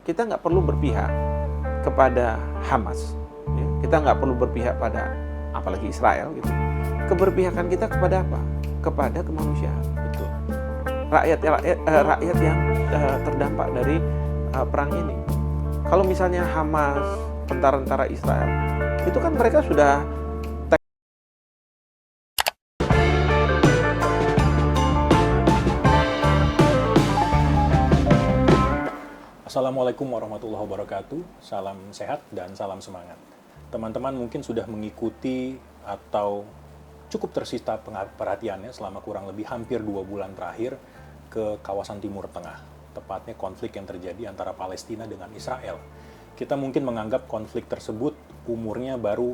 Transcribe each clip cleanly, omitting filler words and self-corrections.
kita nggak perlu berpihak kepada Hamas, ya. Kita nggak perlu berpihak pada apalagi Israel gitu. Keberpihakan kita kepada apa? Kepada kemanusiaan. Betul. Rakyat yang terdampak dari perang ini. Kalau misalnya Hamas, tentara-tentara Israel, itu kan mereka sudah Assalamualaikum warahmatullahi wabarakatuh. Salam sehat dan salam semangat. Teman-teman mungkin sudah mengikuti atau cukup tersita perhatiannya selama kurang lebih hampir 2 bulan terakhir ke kawasan Timur Tengah. Tepatnya konflik yang terjadi antara Palestina dengan Israel. Kita mungkin menganggap konflik tersebut umurnya baru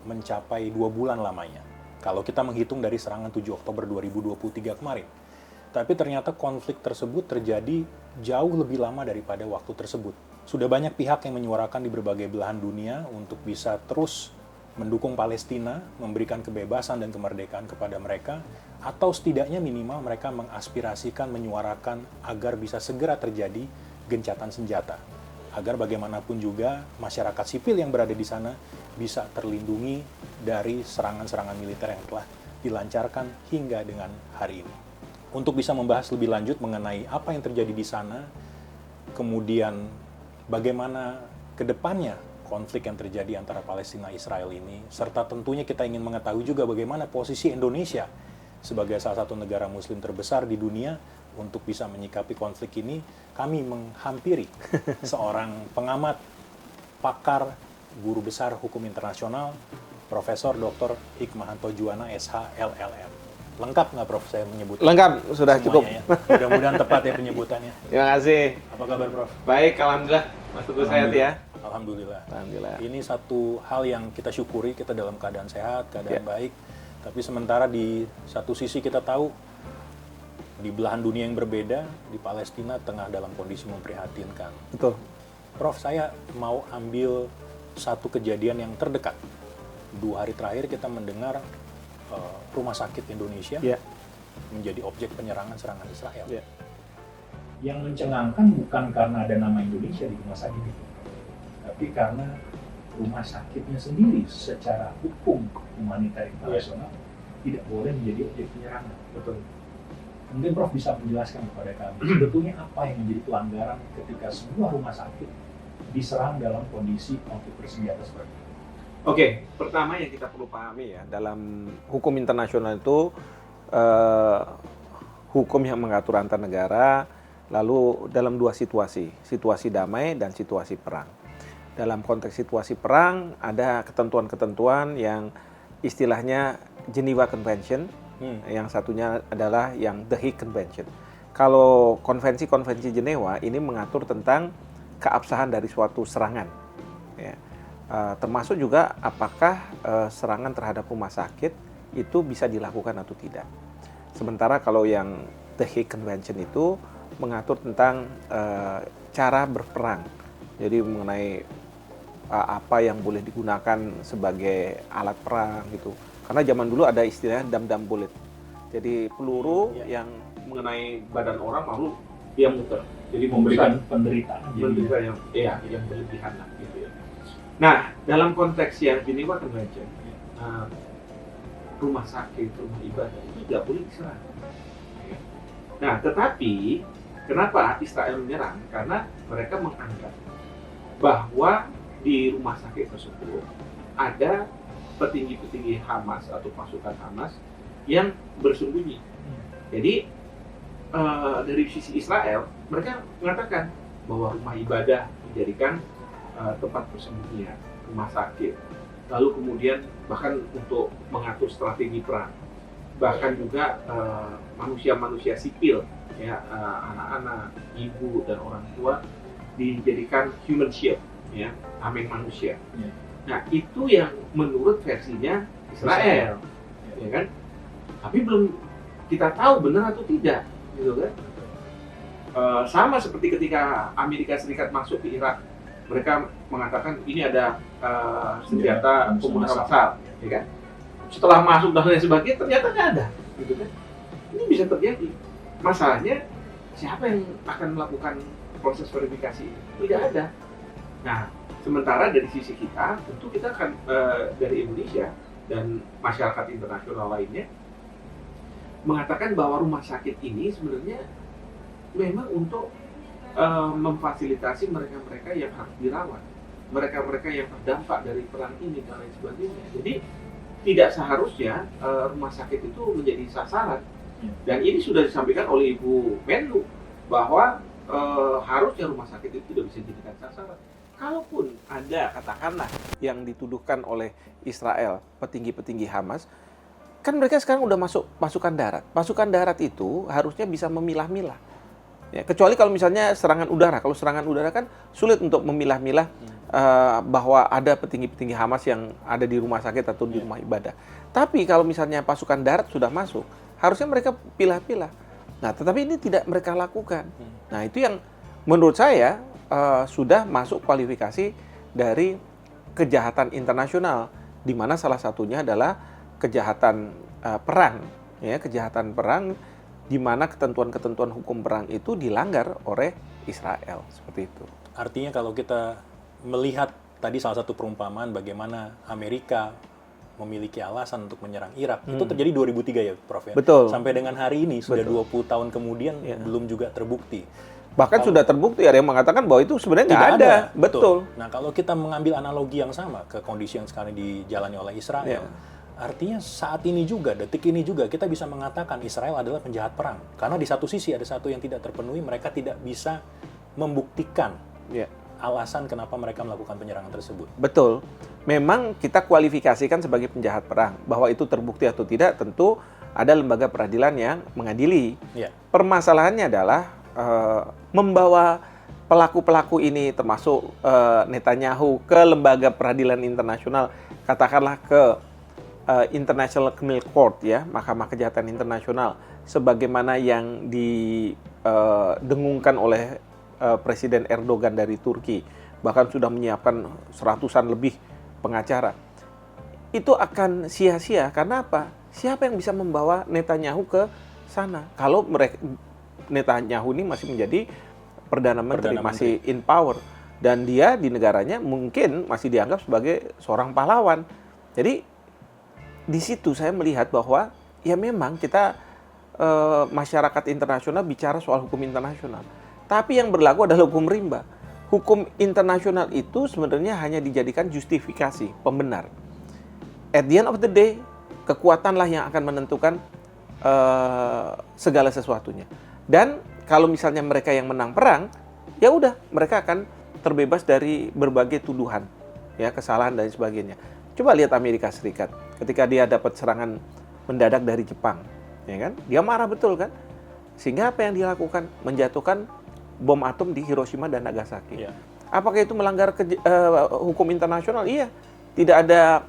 mencapai 2 bulan lamanya. Kalau kita menghitung dari serangan 7 Oktober 2023 kemarin. Tapi ternyata konflik tersebut terjadi jauh lebih lama daripada waktu tersebut. Sudah banyak pihak yang menyuarakan di berbagai belahan dunia untuk bisa terus mendukung Palestina, memberikan kebebasan dan kemerdekaan kepada mereka, atau setidaknya minimal mereka mengaspirasikan, menyuarakan agar bisa segera terjadi gencatan senjata. Agar bagaimanapun juga masyarakat sipil yang berada di sana bisa terlindungi dari serangan-serangan militer yang telah dilancarkan hingga dengan hari ini. Untuk bisa membahas lebih lanjut mengenai apa yang terjadi di sana, kemudian bagaimana ke depannya konflik yang terjadi antara Palestina dan Israel ini, serta tentunya kita ingin mengetahui juga bagaimana posisi Indonesia sebagai salah satu negara muslim terbesar di dunia untuk bisa menyikapi konflik ini, kami menghampiri seorang pengamat, pakar, guru besar hukum internasional, Profesor Dr. Hikmahanto Juwana, SH, LLM. Lengkap nggak, Prof? Saya menyebut. lengkap, sudah cukup. Ya. Mudah-mudahan tepat ya penyebutannya. Terima kasih. Apa kabar, Prof? Baik, alhamdulillah. Mas Teguh sehat ya. Alhamdulillah. Alhamdulillah. Ini satu hal yang kita syukuri, kita dalam keadaan sehat, keadaan Ya. baik. Tapi sementara di satu sisi kita tahu di belahan dunia yang berbeda, di Palestina tengah dalam kondisi memprihatinkan. Betul. Prof, saya mau ambil satu kejadian yang terdekat. 2 hari terakhir kita mendengar rumah sakit Indonesia Ya. menjadi objek penyerangan-serangan Israel. Ya. Yang mencengangkan bukan karena ada nama Indonesia di rumah sakit itu, tapi karena rumah sakitnya sendiri secara hukum humaniter internasional tidak boleh menjadi objek penyerangan. Betul. Mungkin Prof bisa menjelaskan kepada kami sebetulnya apa yang menjadi pelanggaran ketika sebuah rumah sakit diserang dalam kondisi konflik bersenjata seperti itu. Oke, pertama yang kita perlu pahami ya, dalam hukum internasional itu hukum yang mengatur antar negara, lalu dalam 2 situasi damai dan situasi perang. Dalam konteks situasi perang ada ketentuan-ketentuan yang istilahnya Geneva Convention, yang satunya adalah yang The Hague Convention. Kalau konvensi-konvensi Jenewa ini mengatur tentang keabsahan dari suatu serangan, ya. Termasuk juga apakah serangan terhadap rumah sakit itu bisa dilakukan atau tidak. Sementara kalau yang The Hague Convention itu mengatur tentang cara berperang. Jadi mengenai apa yang boleh digunakan sebagai alat perang gitu. Karena zaman dulu ada istilahnya dam-dam bullet. Jadi peluru yang mengenai badan orang lalu dia muter. Jadi memberikan penderitaan yang berlebihan lah gitu ya. Nah, dalam konteks yang Geneva Convention, rumah sakit, rumah ibadah itu tidak boleh diserang. Nah, tetapi kenapa Israel menyerang? Karena mereka menganggap bahwa di rumah sakit tersebut ada petinggi-petinggi Hamas atau pasukan Hamas yang bersembunyi. Jadi dari sisi Israel, mereka mengatakan bahwa rumah ibadah dijadikan tempat persembunyian, rumah sakit, lalu kemudian bahkan untuk mengatur strategi perang, bahkan juga manusia-manusia sipil, ya, anak-anak, ibu dan orang tua dijadikan human shield, ya, tameng manusia. Ya. Nah, itu yang menurut versinya Israel, ya kan? Tapi belum kita tahu benar atau tidak, gitu kan? Sama seperti ketika Amerika Serikat masuk ke Irak. Mereka mengatakan ini ada senjata pembunuh massal, ya kan? Setelah masuk dan lain sebagainya ternyata nggak ada, gitu kan? Ini bisa terjadi. Masalahnya siapa yang akan melakukan proses verifikasi ini? Tidak ada. Nah, sementara dari sisi kita, tentu kita akan dari Indonesia dan masyarakat internasional lainnya mengatakan bahwa rumah sakit ini sebenarnya memang untuk memfasilitasi mereka-mereka yang harus dirawat, mereka-mereka yang terdampak dari perang ini dan lain sebagainya. Jadi tidak seharusnya rumah sakit itu menjadi sasaran. Dan ini sudah disampaikan oleh Ibu Menlu bahwa harusnya rumah sakit itu tidak bisa dijadikan sasaran. Kalaupun ada, katakanlah, yang dituduhkan oleh Israel, petinggi-petinggi Hamas, kan mereka sekarang udah masuk pasukan darat. Pasukan darat itu harusnya bisa memilah-milah. Ya, kecuali kalau misalnya serangan udara. Kalau serangan udara kan sulit untuk memilah-milah bahwa ada petinggi-petinggi Hamas yang ada di rumah sakit atau di rumah ibadah. Tapi kalau misalnya pasukan darat sudah masuk, harusnya mereka pilah-pilah. Nah, tetapi ini tidak mereka lakukan. Nah, itu yang menurut saya sudah masuk kualifikasi dari kejahatan internasional, di mana salah satunya adalah kejahatan perang, ya, kejahatan perang, di mana ketentuan-ketentuan hukum perang itu dilanggar oleh Israel, seperti itu. Artinya kalau kita melihat tadi salah satu perumpamaan bagaimana Amerika memiliki alasan untuk menyerang Irak, itu terjadi 2003 ya, Prof. Ya? Betul. Sampai dengan hari ini, sudah Betul. 20 tahun kemudian, belum juga terbukti. Bahkan sudah terbukti, ada yang mengatakan bahwa itu sebenarnya nggak ada. Betul. Nah, kalau kita mengambil analogi yang sama ke kondisi yang sekarang dijalani oleh Israel, artinya saat ini juga, detik ini juga, kita bisa mengatakan Israel adalah penjahat perang. Karena di satu sisi ada satu yang tidak terpenuhi, mereka tidak bisa membuktikan alasan kenapa mereka melakukan penyerangan tersebut. Betul. Memang kita kualifikasikan sebagai penjahat perang. Bahwa itu terbukti atau tidak, tentu ada lembaga peradilan yang mengadili. Permasalahannya adalah membawa pelaku-pelaku ini, termasuk Netanyahu, ke lembaga peradilan internasional, katakanlah ke International Criminal Court, ya, Mahkamah Kejahatan Internasional, sebagaimana yang didengungkan oleh Presiden Erdogan dari Turki, bahkan sudah menyiapkan seratusan lebih pengacara. Itu akan sia-sia. Karena apa? Siapa yang bisa membawa Netanyahu ke sana? Kalau Netanyahu ini masih menjadi Perdana Menteri, masih in power. Dan dia di negaranya mungkin masih dianggap sebagai seorang pahlawan. Jadi di situ saya melihat bahwa ya memang kita masyarakat internasional bicara soal hukum internasional. Tapi yang berlaku adalah hukum rimba. Hukum internasional itu sebenarnya hanya dijadikan justifikasi, pembenar. At the end of the day, kekuatanlah yang akan menentukan segala sesuatunya. Dan kalau misalnya mereka yang menang perang, ya udah, mereka akan terbebas dari berbagai tuduhan, ya, kesalahan dan sebagainya. Coba lihat Amerika Serikat, ketika dia dapat serangan mendadak dari Jepang, ya kan? Dia marah betul kan? Sehingga apa yang dilakukan? Menjatuhkan bom atom di Hiroshima dan Nagasaki. Apakah itu melanggar hukum internasional? Iya. Tidak ada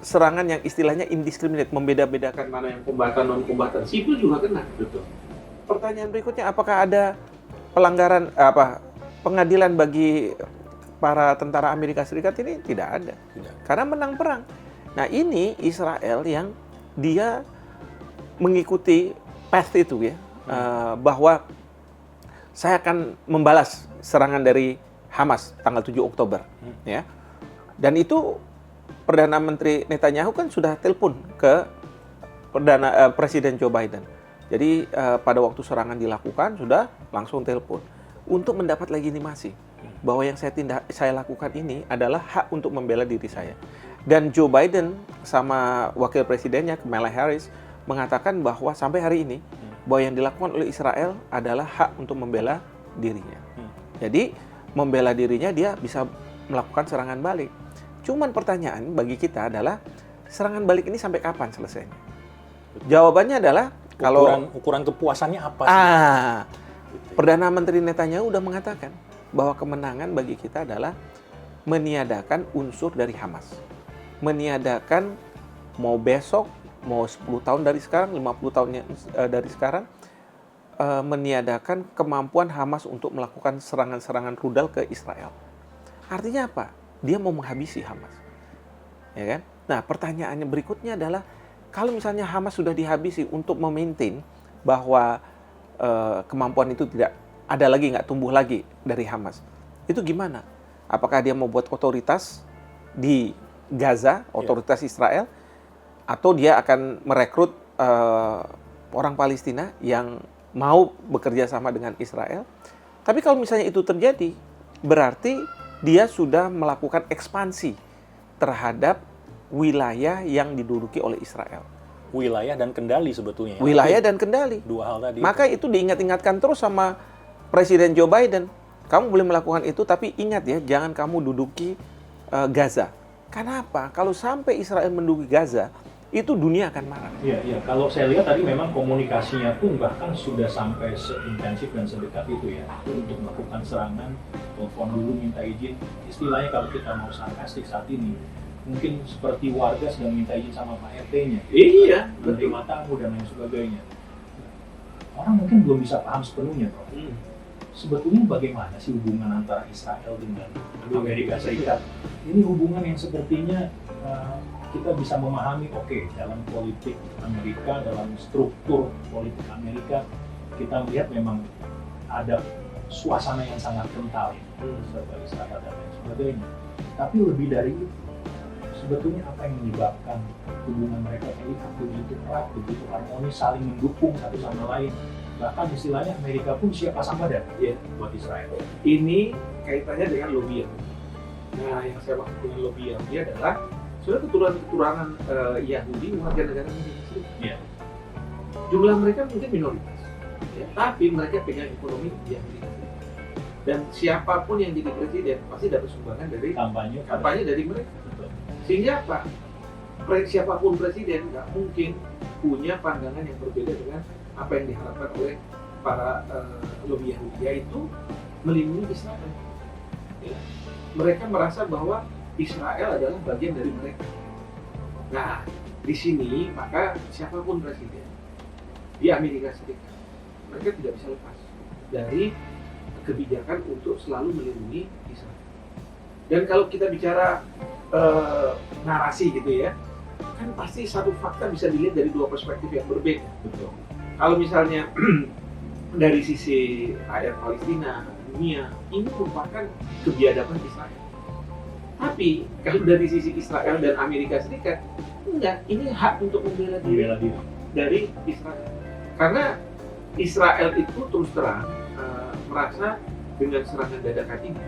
serangan yang istilahnya indiscriminate, membeda-bedakan mana yang kombatan non-kombatan. Sipil juga kena, betul. Pertanyaan berikutnya, apakah ada pelanggaran pengadilan bagi para tentara Amerika Serikat ini? Tidak ada. Karena menang perang. Nah, ini Israel yang dia mengikuti path itu, ya, bahwa saya akan membalas serangan dari Hamas tanggal 7 Oktober, ya. Dan itu Perdana Menteri Netanyahu kan sudah telepon ke Presiden Joe Biden. Jadi pada waktu serangan dilakukan sudah langsung telepon untuk mendapat legitimasi bahwa yang saya lakukan ini adalah hak untuk membela diri saya. Dan Joe Biden sama wakil presidennya Kamala Harris mengatakan bahwa sampai hari ini bahwa yang dilakukan oleh Israel adalah hak untuk membela dirinya. Jadi membela dirinya, dia bisa melakukan serangan balik. Cuman pertanyaan bagi kita adalah serangan balik ini sampai kapan selesainya? Jawabannya adalah kalau ukuran kepuasannya apa sih? Perdana Menteri Netanyahu sudah mengatakan bahwa kemenangan bagi kita adalah meniadakan unsur dari Hamas. Meniadakan mau besok, mau 10 tahun dari sekarang, 50 tahun dari sekarang, meniadakan kemampuan Hamas untuk melakukan serangan-serangan rudal ke Israel. Artinya apa? Dia mau menghabisi Hamas. Ya kan? Nah, pertanyaannya berikutnya adalah kalau misalnya Hamas sudah dihabisi untuk memaintain bahwa kemampuan itu tidak ada lagi nggak, tumbuh lagi dari Hamas. Itu gimana? Apakah dia mau buat otoritas di Gaza, otoritas Israel, atau dia akan merekrut orang Palestina yang mau bekerja sama dengan Israel? Tapi kalau misalnya itu terjadi, berarti dia sudah melakukan ekspansi terhadap wilayah yang diduduki oleh Israel. Wilayah dan kendali sebetulnya. Wilayah dan kendali. Dua hal tadi. Maka itu diingat-ingatkan terus sama Presiden Joe Biden. Kamu boleh melakukan itu, tapi ingat ya, jangan kamu duduki Gaza. Kenapa? Kalau sampai Israel menduduki Gaza, itu dunia akan marah. Iya. Kalau saya lihat tadi memang komunikasinya pun bahkan sudah sampai seintensif dan sedekat itu ya. Untuk melakukan serangan, telepon dulu minta izin. Istilahnya kalau kita mau sarkastik saat ini, mungkin seperti warga sedang minta izin sama Pak RT-nya. Iya, Menerima tamu dan lain sebagainya. Orang mungkin belum bisa paham sepenuhnya, Prof. Sebetulnya bagaimana sih hubungan antara Israel dengan Amerika Serikat? Ini hubungan yang sepertinya kita bisa memahami, oke, dalam politik Amerika, dalam struktur politik Amerika, kita melihat memang ada suasana yang sangat kental, serta Israel dan lain sebagainya. Tapi lebih dari itu, sebetulnya apa yang menyebabkan hubungan mereka terikat begitu erat, begitu harmonis, saling mendukung satu sama lain. Bahkan istilahnya Amerika pun siap pasang badan buat Israel. Ini kaitannya dengan lobby Yahudi. Nah, yang saya maksud dengan lobby Yahudi adalah sudah keturunan Yahudi warga negara Amerika Serikat. Iya. Jumlah mereka mungkin minoritas, ya, tapi mereka pegang ekonomi Yahudi. Dan siapapun yang jadi presiden pasti dapat sumbangan dari kampanye dari mereka. Betul. Sehingga apa? Siapapun presiden nggak mungkin punya pandangan yang berbeda dengan apa yang diharapkan oleh para lobby Yahudi, yaitu melindungi Israel. Ya. Mereka merasa bahwa Israel adalah bagian dari mereka. Nah, di sini maka siapapun presiden di Amerika Serikat, mereka tidak bisa lepas dari kebijakan untuk selalu melindungi Israel. Dan kalau kita bicara narasi gitu ya, kan pasti satu fakta bisa dilihat dari dua perspektif yang berbeda. Betul. Kalau misalnya dari sisi rakyat Palestina, dunia, ini merupakan kebiadaban Israel. Tapi kalau dari sisi Israel dan Amerika Serikat, enggak, ini hak untuk membela diri dari Israel. Karena Israel itu terus terang merasa dengan serangan dadakan ini,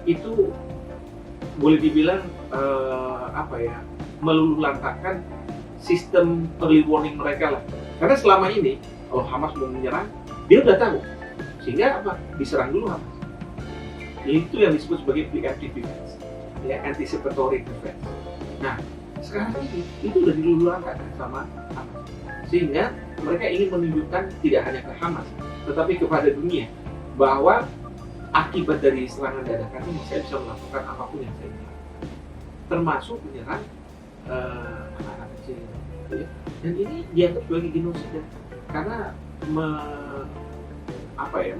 itu boleh dibilang meluluhlantahkan sistem early warning mereka lah. Karena selama ini kalau Hamas mau menyerang, dia udah tahu, sehingga apa? Diserang dulu Hamas. Itu yang disebut sebagai preemptive defense, ya, anticipatory defense. Nah, sekarang ini itu udah diluluhlantahkan sama Hamas, sehingga mereka ingin menunjukkan tidak hanya ke Hamas, tetapi kepada dunia bahwa akibat dari serangan dadakan ini saya bisa melakukan apapun yang saya inginkan, termasuk menyerang anak-anak kecil, ya. Dan ini dianggap sebagai genosida karena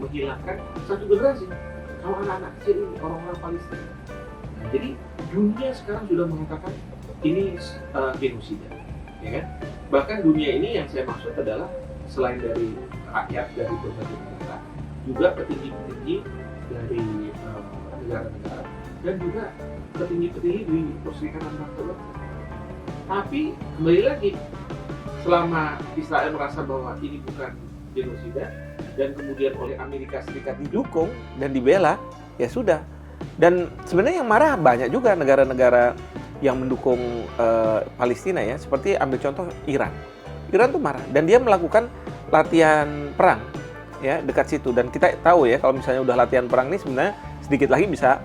menghilangkan satu generasi. Kalau anak-anak kecil ini orang-orang Palestina. Nah, jadi dunia sekarang sudah mengatakan ini genosida, ya kan? Bahkan dunia ini yang saya maksud adalah selain dari rakyat dari berbagai negara, juga petinggi-petinggi dari negara-negara dan juga petinggi-petinggi di Perserikatan Bangsa. Tapi kembali lagi, selama Israel merasa bahwa ini bukan genosida dan kemudian oleh Amerika Serikat Didukung dan dibela, ya sudah. Dan sebenarnya yang marah banyak juga negara-negara yang mendukung Palestina ya, seperti ambil contoh Iran. Iran tuh marah dan dia melakukan latihan perang ya dekat situ, dan kita tahu ya kalau misalnya udah latihan perang ini sebenarnya sedikit lagi bisa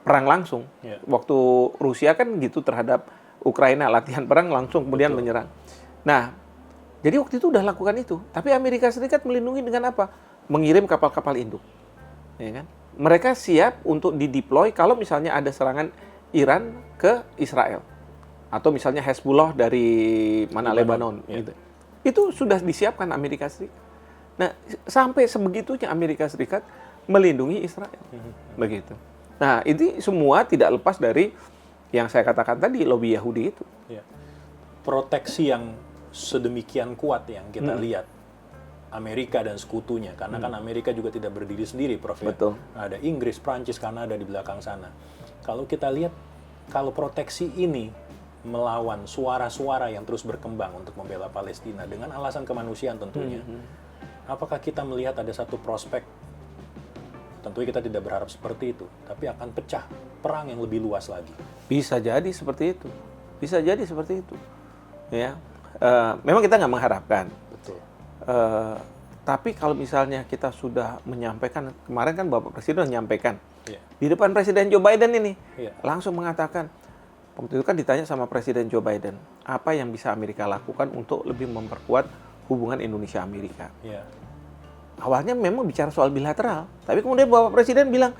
perang langsung. Waktu Rusia kan gitu terhadap Ukraina, latihan perang langsung kemudian menyerang. Nah, jadi waktu itu udah lakukan itu, tapi Amerika Serikat melindungi dengan apa? Mengirim kapal-kapal induk, ya kan? Mereka siap untuk dideploy kalau misalnya ada serangan Iran ke Israel, atau misalnya Hezbollah dari Lebanon, ya. gitu. Itu sudah disiapkan Amerika Serikat. Nah, sampai sebegitunya Amerika Serikat melindungi Israel, begitu. Nah, ini semua tidak lepas dari yang saya katakan tadi, lobby Yahudi itu. Ya. Proteksi yang sedemikian kuat yang kita lihat Amerika dan sekutunya, karena kan Amerika juga tidak berdiri sendiri, Prof. Ya? Betul. Ada Inggris, Prancis, Kanada di belakang sana. Kalau kita lihat, kalau proteksi ini melawan suara-suara yang terus berkembang untuk membela Palestina dengan alasan kemanusiaan tentunya, apakah kita melihat ada satu prospek, tentunya kita tidak berharap seperti itu, tapi akan pecah perang yang lebih luas lagi? Bisa jadi seperti itu. Bisa jadi seperti itu. Ya, memang kita nggak mengharapkan. Betul. Tapi kalau misalnya kita sudah menyampaikan, kemarin kan Bapak Presiden menyampaikan Iya. di depan Presiden Joe Biden ini, Iya. langsung mengatakan, waktu itu kan ditanya sama Presiden Joe Biden, apa yang bisa Amerika lakukan untuk lebih memperkuat hubungan Indonesia-Amerika. Iya. Awalnya memang bicara soal bilateral, tapi kemudian Bapak Presiden bilang,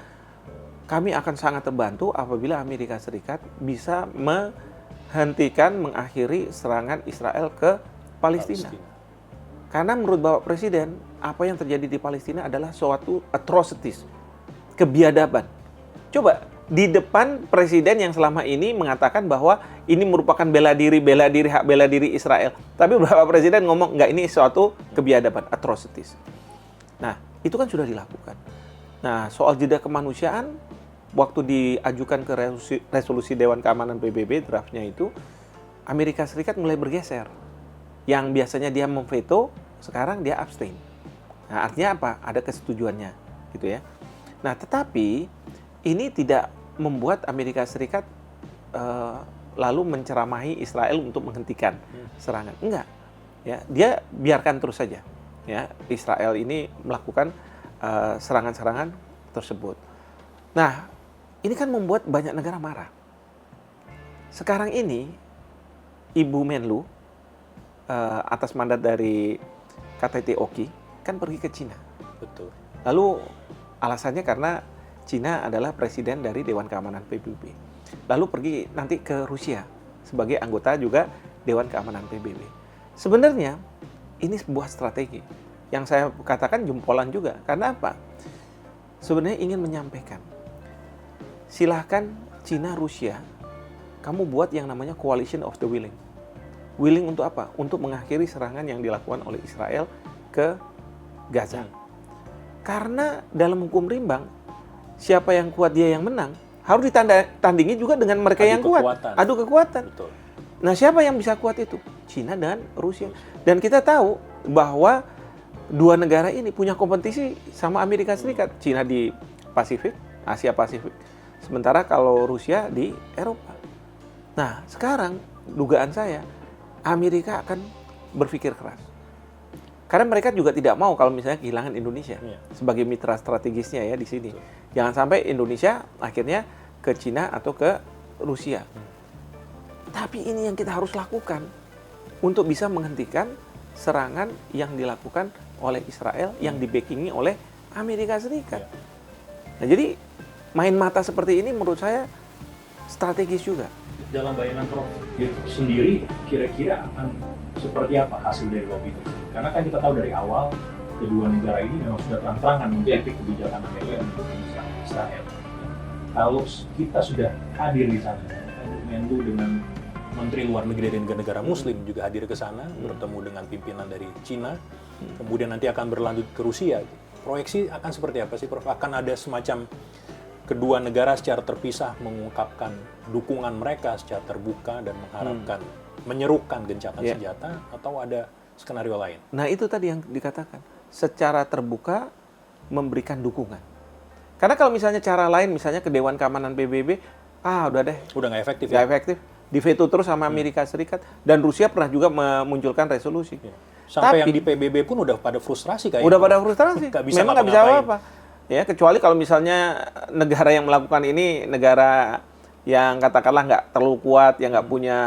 kami akan sangat terbantu apabila Amerika Serikat bisa menghentikan, mengakhiri serangan Israel ke Palestina. Karena menurut Bapak Presiden, apa yang terjadi di Palestina adalah suatu atrocities, kebiadaban. Coba, di depan Presiden yang selama ini mengatakan bahwa ini merupakan hak bela diri Israel. Tapi Bapak Presiden ngomong, enggak, ini suatu kebiadaban, atrocities. Nah, itu kan sudah dilakukan. Nah, soal jeda kemanusiaan, waktu diajukan ke resolusi Dewan Keamanan PBB, draftnya itu, Amerika Serikat mulai bergeser. Yang biasanya dia memveto, sekarang dia abstain. Nah, artinya apa? Ada kesetujuannya, gitu ya. Nah, tetapi ini tidak membuat Amerika Serikat lalu menceramahi Israel untuk menghentikan serangan. Enggak. Ya, dia biarkan terus saja. Ya, Israel ini melakukan serangan-serangan tersebut. Nah, ini kan membuat banyak negara marah. Sekarang ini, Ibu Menlu atas mandat dari KTT Oki kan pergi ke Cina. Betul. Lalu alasannya karena Cina adalah presiden dari Dewan Keamanan PBB. Lalu pergi nanti ke Rusia sebagai anggota juga Dewan Keamanan PBB. Sebenarnya ini sebuah strategi yang saya katakan jempolan juga. Karena apa? Sebenarnya ingin menyampaikan, silahkan Cina, Rusia, kamu buat yang namanya coalition of the willing. Willing untuk apa? Untuk mengakhiri serangan yang dilakukan oleh Israel ke Gaza. Karena dalam hukum rimbang, siapa yang kuat dia yang menang, harus ditandingi juga dengan mereka yang kuat. Adu kekuatan. Betul. Nah, siapa yang bisa kuat itu? Cina dan Rusia. Dan kita tahu bahwa dua negara ini punya kompetisi sama Amerika Serikat. Cina di Pasifik, Asia Pasifik. Sementara kalau Rusia di Eropa. Nah, sekarang dugaan saya, Amerika akan berpikir keras. Karena mereka juga tidak mau kalau misalnya kehilangan Indonesia sebagai mitra strategisnya ya di sini. Jangan sampai Indonesia akhirnya ke Cina atau ke Rusia. Tapi ini yang kita harus lakukan untuk bisa menghentikan serangan yang dilakukan oleh Israel yang dibackingi oleh Amerika Serikat. Nah, jadi main mata seperti ini menurut saya strategis juga. Dalam bayangan Prof sendiri, kira-kira akan seperti apa hasil dari lobby itu? Karena kan kita tahu dari awal kedua negara ini memang sudah terang-terangan mengkritik kebijakan Amerika untuk Israel. Kalau kita sudah hadir di sana, Menlu dengan Menteri Luar Negeri dan negara Muslim juga hadir ke sana, bertemu dengan pimpinan dari Cina, kemudian nanti akan berlanjut ke Rusia. Proyeksi akan seperti apa sih, Prof? Akan ada semacam kedua negara secara terpisah mengungkapkan dukungan mereka secara terbuka dan mengharapkan menyerukan gencatan senjata, atau ada skenario lain? Nah, itu tadi yang dikatakan, secara terbuka memberikan dukungan. Karena kalau misalnya cara lain, misalnya ke Dewan Keamanan PBB, udah deh, Udah nggak efektif nggak ya? efektif, diveto terus sama Amerika Serikat, dan Rusia pernah juga memunculkan resolusi. Sampai Tapi, yang di PBB pun udah pada frustrasi kayaknya. udah pada frustrasi, memang nggak bisa apa-apa. Ya, kecuali kalau misalnya negara yang melakukan ini negara yang katakanlah nggak terlalu kuat, yang nggak punya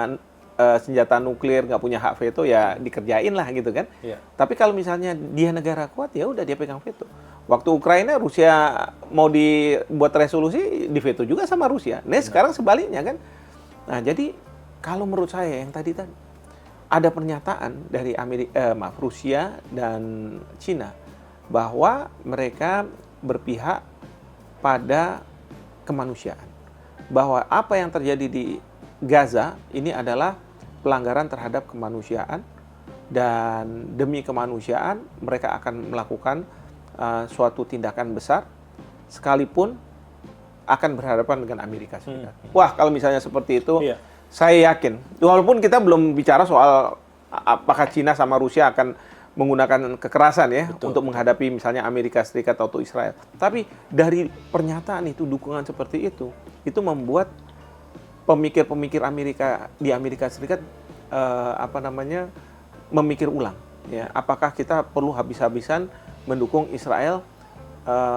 senjata nuklir, nggak punya hak veto, ya dikerjain lah gitu kan. Tapi kalau misalnya dia negara kuat, ya udah dia pegang veto. Waktu Ukraina, Rusia mau dibuat resolusi, diveto juga sama Rusia. Nah, sekarang sebaliknya kan. Nah, jadi kalau menurut saya yang tadi ada pernyataan dari Rusia dan Cina bahwa mereka berpihak pada kemanusiaan. Bahwa apa yang terjadi di Gaza ini adalah pelanggaran terhadap kemanusiaan dan demi kemanusiaan mereka akan melakukan suatu tindakan besar sekalipun akan berhadapan dengan Amerika Serikat. Wah, kalau misalnya seperti itu, Iya. saya yakin, walaupun kita belum bicara soal apakah Cina sama Rusia akan menggunakan kekerasan ya Betul. untuk menghadapi misalnya Amerika Serikat atau Israel. Tapi dari pernyataan itu, dukungan seperti itu membuat pemikir-pemikir Amerika di Amerika Serikat memikir ulang. Ya, apakah kita perlu habis-habisan mendukung Israel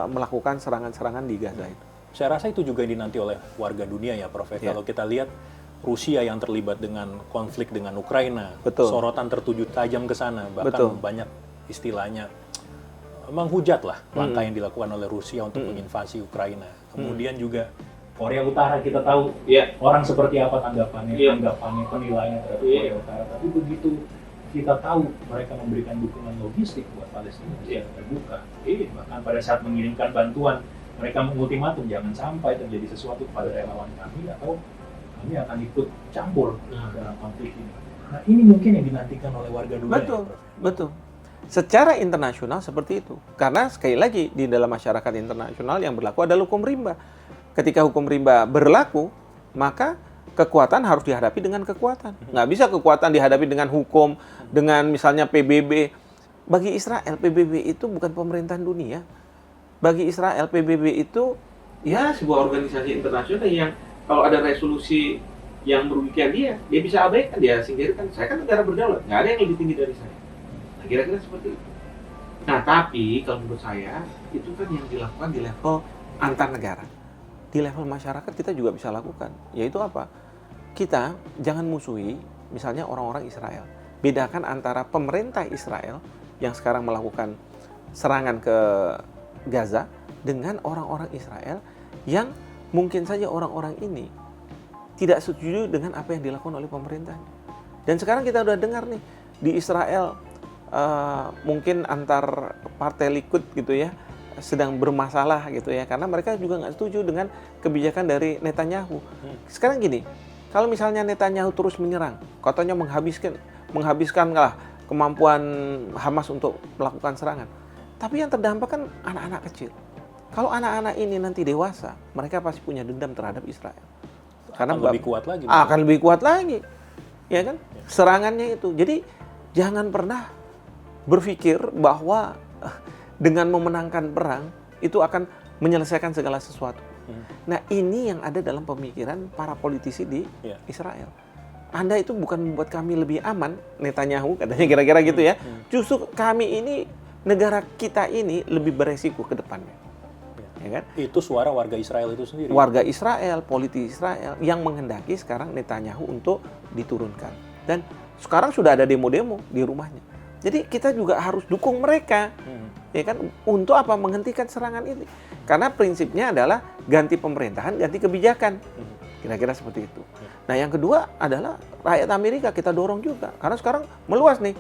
melakukan serangan-serangan di Gaza itu? Saya rasa itu juga dinanti oleh warga dunia ya, Prof. Ya. Kalau kita lihat Rusia yang terlibat dengan konflik dengan Ukraina, Betul. sorotan tertuju tajam ke sana, bahkan Betul. banyak istilahnya menghujat lah langkah yang dilakukan oleh Rusia untuk menginvasi Ukraina. Kemudian juga Korea Utara kita tahu Iya. orang seperti apa tanggapannya, Iya. penilaiannya terhadap Iya. Korea Utara. Tapi begitu kita tahu mereka memberikan dukungan logistik buat Palestina Iya. secara terbuka. Iya. Bahkan pada saat mengirimkan bantuan, mereka mengultimatum jangan sampai terjadi sesuatu kepada relawan kami atau kami akan ikut campur dalam konflik ini. Nah, ini mungkin yang dinantikan oleh warga dunia. Betul, ya, Prof. betul. Secara internasional seperti itu. Karena sekali lagi di dalam masyarakat internasional yang berlaku adalah hukum rimba. Ketika hukum rimba berlaku, maka kekuatan harus dihadapi dengan kekuatan. Nggak bisa kekuatan dihadapi dengan hukum, dengan misalnya PBB. Bagi Israel, PBB itu bukan pemerintahan dunia. Bagi Israel, PBB itu Ya, sebuah organisasi internasional yang kalau ada resolusi yang merugikan dia bisa abaikan, dia singkirkan. Saya kan negara berdaulat, nggak ada yang lebih tinggi dari saya. Nah, kira-kira seperti itu. Nah, tapi kalau menurut saya, itu kan yang dilakukan di level antar negara. Di level masyarakat kita juga bisa lakukan. Yaitu apa? Kita jangan musuhi misalnya orang-orang Israel. Bedakan antara pemerintah Israel yang sekarang melakukan serangan ke Gaza dengan orang-orang Israel yang mungkin saja orang-orang ini tidak setuju dengan apa yang dilakukan oleh pemerintahnya. Dan sekarang kita udah dengar nih di Israel mungkin antar partai Likud gitu ya sedang bermasalah gitu ya karena mereka juga nggak setuju dengan kebijakan dari Netanyahu. Sekarang gini, kalau misalnya Netanyahu terus menyerang, katanya menghabiskan lah kemampuan Hamas untuk melakukan serangan. Tapi yang terdampak kan anak-anak kecil. Kalau anak-anak ini nanti dewasa, mereka pasti punya dendam terhadap Israel. Karena Akan lebih kuat lagi. akan lebih kuat lagi, ya kan? Serangannya itu. Jadi jangan pernah berpikir bahwa dengan memenangkan perang itu akan menyelesaikan segala sesuatu. Nah, ini yang ada dalam pemikiran para politisi di Israel. Anda itu bukan membuat kami lebih aman, Netanyahu katanya kira-kira gitu ya. Justru kami ini, negara kita ini lebih beresiko ke depannya. Ya kan? Itu suara warga Israel itu sendiri. Warga Israel, politisi Israel yang menghendaki sekarang Netanyahu untuk diturunkan. Dan sekarang sudah ada demo-demo di rumahnya. Jadi kita juga harus dukung mereka, ya kan, untuk apa? Menghentikan serangan ini. Karena prinsipnya adalah ganti pemerintahan, ganti kebijakan. Kira-kira seperti itu. Nah, yang kedua adalah rakyat Amerika kita dorong juga. Karena sekarang meluas nih.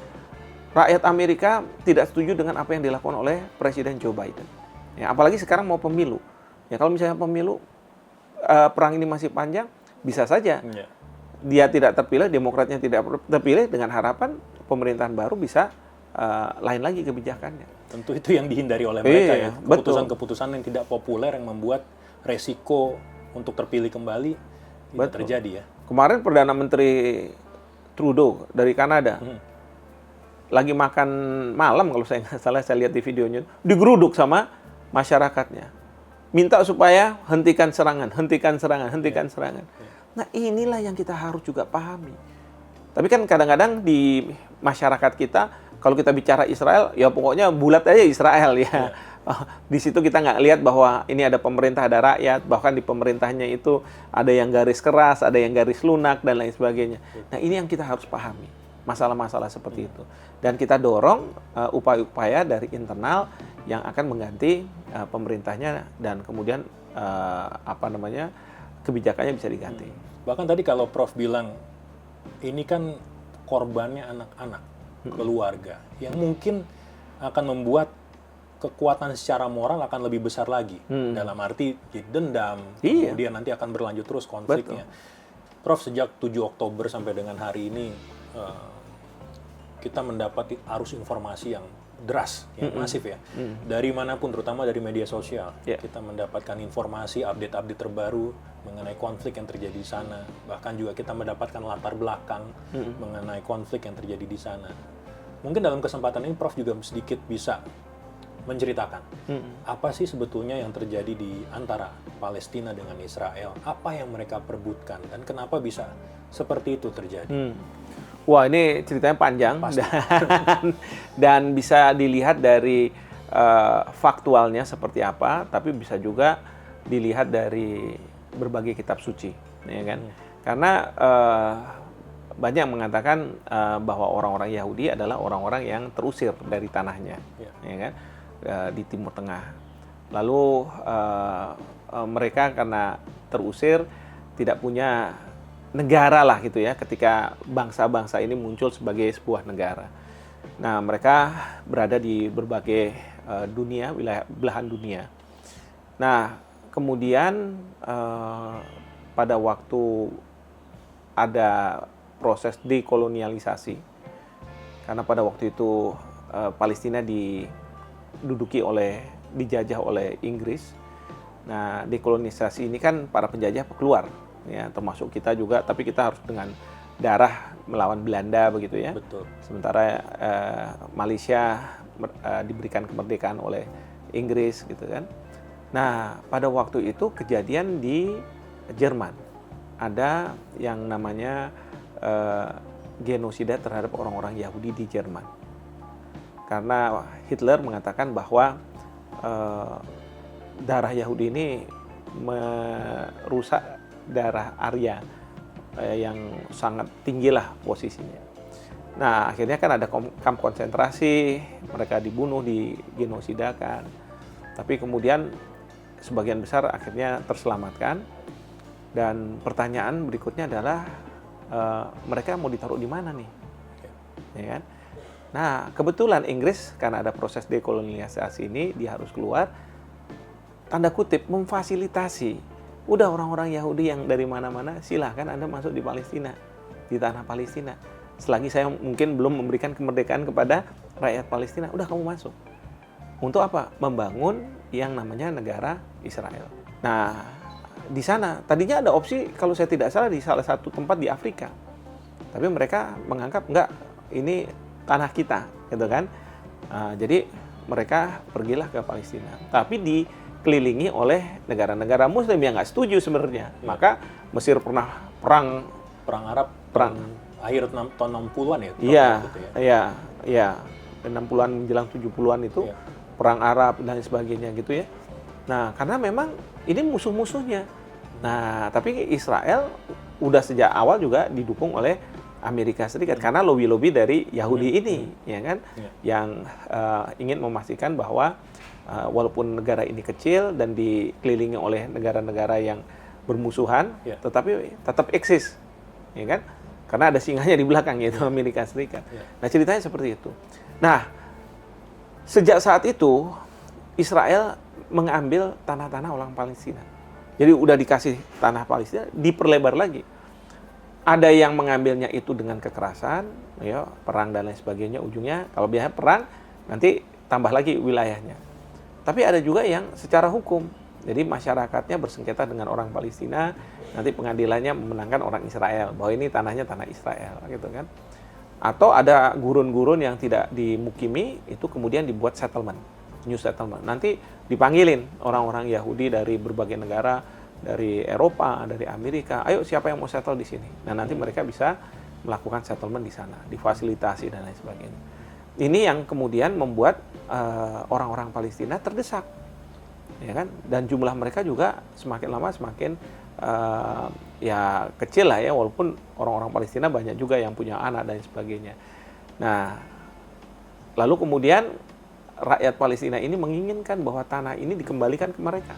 Rakyat Amerika tidak setuju dengan apa yang dilakukan oleh Presiden Joe Biden. Ya, apalagi sekarang mau pemilu. Ya, kalau misalnya pemilu, perang ini masih panjang, bisa saja dia tidak terpilih, Demokratnya tidak terpilih, dengan harapan pemerintahan baru bisa lain lagi kebijakannya. Tentu itu yang dihindari oleh mereka ya. Betul. Keputusan-keputusan yang tidak populer yang membuat resiko untuk terpilih kembali tidak terjadi ya. Kemarin Perdana Menteri Trudeau dari Kanada lagi makan malam kalau saya nggak salah, saya lihat di videonya, digeruduk sama masyarakatnya. Minta supaya hentikan serangan. Nah, inilah yang kita harus juga pahami. Tapi kan kadang-kadang di masyarakat kita, kalau kita bicara Israel, ya pokoknya bulat aja Israel ya. Di situ kita nggak lihat bahwa ini ada pemerintah, ada rakyat, bahkan di pemerintahnya itu ada yang garis keras, ada yang garis lunak, dan lain sebagainya. Nah, ini yang kita harus pahami, masalah-masalah seperti itu. Dan kita dorong upaya-upaya dari internal yang akan mengganti pemerintahnya, dan kemudian kebijakannya bisa diganti. Bahkan tadi kalau Prof bilang, ini kan korbannya anak-anak, keluarga, yang mungkin akan membuat kekuatan secara moral akan lebih besar lagi. Dalam arti dendam, kemudian nanti akan berlanjut terus konfliknya. Prof, sejak 7 Oktober sampai dengan hari ini, kita mendapat arus informasi yang deras, yang masif ya. Dari manapun, terutama dari media sosial. Kita mendapatkan informasi, update-update terbaru mengenai konflik yang terjadi di sana. Bahkan juga kita mendapatkan latar belakang mengenai konflik yang terjadi di sana. Mungkin dalam kesempatan ini Prof juga sedikit bisa menceritakan apa sih sebetulnya yang terjadi di antara Palestina dengan Israel, apa yang mereka perebutkan, dan kenapa bisa seperti itu terjadi. Wah, ini ceritanya panjang dan bisa dilihat dari faktualnya seperti apa, tapi bisa juga dilihat dari berbagai kitab suci, ya kan? Karena banyak yang mengatakan bahwa orang-orang Yahudi adalah orang-orang yang terusir dari tanahnya, ya kan? Di Timur Tengah. Lalu mereka karena terusir tidak punya negara lah gitu ya, ketika bangsa-bangsa ini muncul sebagai sebuah negara. Nah, mereka berada di berbagai dunia, wilayah belahan dunia. Nah, kemudian pada waktu ada proses dekolonialisasi, karena pada waktu itu Palestina dijajah oleh Inggris. Nah, dekolonisasi ini kan para penjajah keluar, ya, termasuk kita juga, tapi kita harus dengan darah melawan Belanda begitu ya. Betul. Sementara Malaysia diberikan kemerdekaan oleh Inggris gitu kan. Nah, pada waktu itu kejadian di Jerman. Ada yang namanya genosida terhadap orang-orang Yahudi di Jerman. Karena Hitler mengatakan bahwa darah Yahudi ini merusak darah Arya yang sangat tinggi lah posisinya. Nah, akhirnya kan ada kamp konsentrasi, mereka dibunuh, digenosidakan. Tapi kemudian sebagian besar akhirnya terselamatkan. Dan pertanyaan berikutnya adalah mereka mau ditaruh di mana nih? Ya kan? Nah, kebetulan Inggris karena ada proses dekolonialisasi ini, dia harus keluar, tanda kutip memfasilitasi. Udah orang-orang Yahudi yang dari mana-mana, silahkan Anda masuk di Palestina, di tanah Palestina. Selagi saya mungkin belum memberikan kemerdekaan kepada rakyat Palestina, udah kamu masuk. Untuk apa? Membangun yang namanya negara Israel. Nah, di sana tadinya ada opsi, kalau saya tidak salah, di salah satu tempat di Afrika. Tapi mereka menganggap enggak, ini tanah kita, gitu kan. Jadi mereka pergilah ke Palestina. Tapi dikelilingi oleh negara-negara Muslim yang nggak setuju sebenarnya. Maka Mesir pernah perang Arab, akhir tahun 60-an ya? Iya. 60-an menjelang 70-an itu perang Arab dan sebagainya gitu ya. Nah, karena memang ini musuh-musuhnya. Nah, tapi Israel udah sejak awal juga didukung oleh Amerika Serikat karena lobby-lobby dari Yahudi ini, ya kan, yang ingin memastikan bahwa walaupun negara ini kecil dan dikelilingi oleh negara-negara yang bermusuhan, tetapi tetap eksis, ya kan, karena ada singanya di belakang yaitu Amerika Serikat. Nah, ceritanya seperti itu. Nah, sejak saat itu Israel mengambil tanah-tanah orang Palestina. Jadi udah dikasih tanah Palestina, diperlebar lagi. Ada yang mengambilnya itu dengan kekerasan, ya, perang dan lain sebagainya. Ujungnya kalau biasa perang, nanti tambah lagi wilayahnya. Tapi ada juga yang secara hukum. Jadi masyarakatnya bersengketa dengan orang Palestina, nanti pengadilannya memenangkan orang Israel, bahwa ini tanahnya tanah Israel, gitu kan. Atau ada gurun-gurun yang tidak dimukimi, itu kemudian dibuat settlement, new settlement. Nanti dipanggilin orang-orang Yahudi dari berbagai negara, dari Eropa, dari Amerika, ayo siapa yang mau settle di sini. Nah, nanti mereka bisa melakukan settlement di sana, difasilitasi dan lain sebagainya. Ini yang kemudian membuat orang-orang Palestina terdesak, ya kan? Dan jumlah mereka juga semakin lama semakin ya kecil lah ya, walaupun orang-orang Palestina banyak juga yang punya anak dan sebagainya. Nah, lalu kemudian rakyat Palestina ini menginginkan bahwa tanah ini dikembalikan ke mereka.